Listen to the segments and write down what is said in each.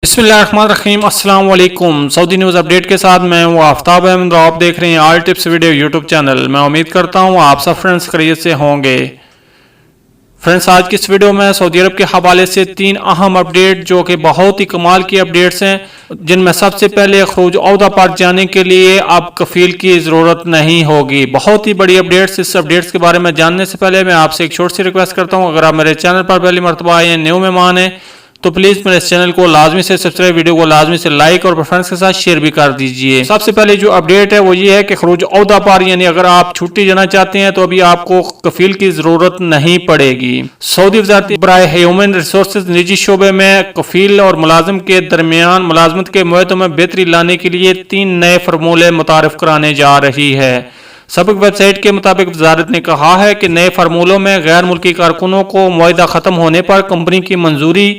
बिस्मिल्लाहिर्रहमानिर्रहीम अस्सलाम वालेकुम। सऊदी न्यूज़ अपडेट के साथ मैं हूँ आफ्ताब अहमद और आप देख रहे हैं all tips video YouTube channel. मैं उम्मीद करता हूँ आप सब फ्रेंड्स खैरियत से होंगे। फ्रेंड्स, आज की इस वीडियो में सऊदी अरब के हवाले से 3 अहम अपडेट जो कि बहुत ही कमाल की अपडेट्स हैं, जिनमें सबसे पहले खरूज औहदा पर जाने के लिए अब कफील की ज़रूरत नहीं होगी। बहुत ही बड़ी अपडेट्स। इस अपडेट्स के बारे में जानने से पहले मैं आपसे एक छोटी सी रिक्वेस्ट करता हूँ, अगर आप मेरे चैनल पर पहली मरतबा आए हैं, न्यू मेहमान हैं, तो प्लीज मेरे इस चैनल को लाजमी से सब्सक्राइब, वीडियो को लाजमी से लाइक और फ्रेंड्स के साथ शेयर भी कर दीजिए। सबसे पहले जो अपडेट है वो ये है कि खरूज औहदा पर यानी अगर आप छुट्टी जाना चाहते हैं तो अभी आपको कफील की जरूरत नहीं पड़ेगी। सऊदी वज़ारत बराए ह्यूमन रिसोर्सेज निजी शोबे में कफील और मुलाजिम के दरमियान मुलाजमत के मुआहदों में बेहतरी लाने के लिए 3 नए फार्मूले मुतारिफ कराने जा रही है। सबक वेबसाइट के मुताबिक वजारत ने कहा है कि नए फार्मूलों में गैर मुल्की कारकुनों को मुआहदा खत्म होने पर कंपनी की मंजूरी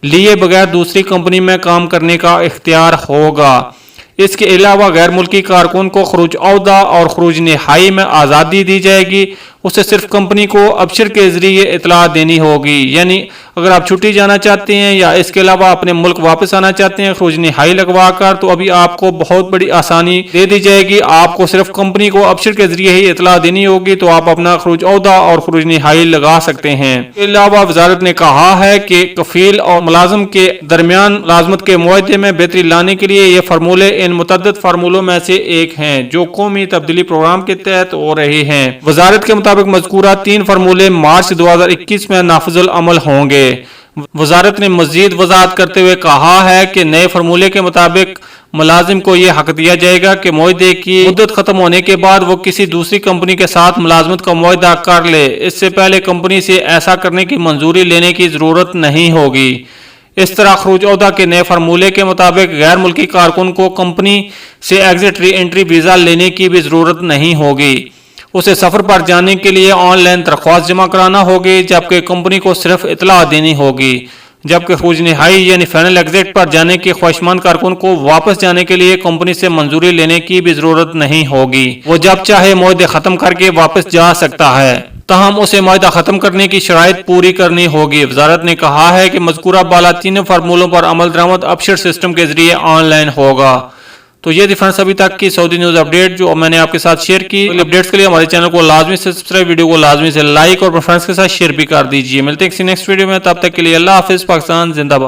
लिए बगैर दूसरी कंपनी में काम करने का इख्तियार होगा। इसके अलावा गैर मुल्की कारकुन को खरूज औहदा और खरूज नहाई में आज़ादी दी जाएगी। उसे सिर्फ कंपनी को अबशर के जरिए इतला देनी होगी, यानी अगर आप छुट्टी जाना चाहते हैं या इसके अलावा अपने मुल्क वापस आना चाहते हैं खरूज नहाई लगवा कर, तो अभी आपको बहुत बड़ी आसानी दे दी जाएगी। आपको सिर्फ कंपनी को अबशर के जरिए ही इतला देनी होगी, तो आप अपना खरूज औहदा और खरूज नहाई लगा सकते हैं। इसके अलावा वजारत ने कहा है कि कफील और मुलाजिम के दरमियान मुलाजमत के मुआहदे में बेहतरी लाने के लिए ये फार्मूले इन मुतअद्दिद फार्मूलों में से एक हैं जो कौमी तब्दीली प्रोग्राम के तहत हो रहे हैं। वजारत के मुताबिक मज़कूरा 3 फार्मूले मार्च 2021 में नाफिजुल अमल होंगे। वजारत ने मजीद वजाहत करते हुए कहा है कि नए फार्मूले के मुताबिक मुलाजिम को यह हक दिया जाएगा कि मुआहदे की मुद्दत खत्म होने के बाद वो किसी दूसरी कंपनी के साथ मुलाजमत का मुआहदा कर ले। इससे पहले कंपनी से ऐसा करने की मंजूरी लेने की जरूरत नहीं होगी। इस तरह खरूज औहदा के नए फार्मूले के मुताबिक गैर मुल्की कारकुन को कंपनी से एग्जिट री एंट्री वीजा लेने की भी जरूरत नहीं होगी। उसे सफर पर जाने के लिए ऑनलाइन दरख्वास्त जमा कराना होगी, जबकि कंपनी को सिर्फ इतला देनी होगी। जबकि खरूज नहाई यानी फाइनल एग्जिट पर जाने के ख्वाहिशमंद कारकुन को वापस जाने के लिए कंपनी से मंजूरी लेने की भी जरूरत नहीं होगी। वो जब चाहे मुआहदे खत्म करके वापस जा सकता है, तहम उसे मुआहदा खत्म करने की शराइत पूरी करनी होगी। वजारत ने कहा है कि मज़कूरा बाला 3 फार्मूलों पर अमल दरामद अबशर सिस्टम के जरिए ऑनलाइन होगा। तो ये थी फ्रेंड्स अभी तक की सऊदी न्यूज़ अपडेट जो मैंने आपके साथ शेयर की। अपडेट्स के लिए हमारे चैनल को लाजमी से सब्सक्राइब, वीडियो को लाजमी से लाइक और फ्रेंड्स के साथ शेयर भी कर दीजिए। मिलते हैं किसी नेक्स्ट वीडियो में, तब तक के लिए अल्लाह हाफिज़। पाकिस्तान जिंदाबाद।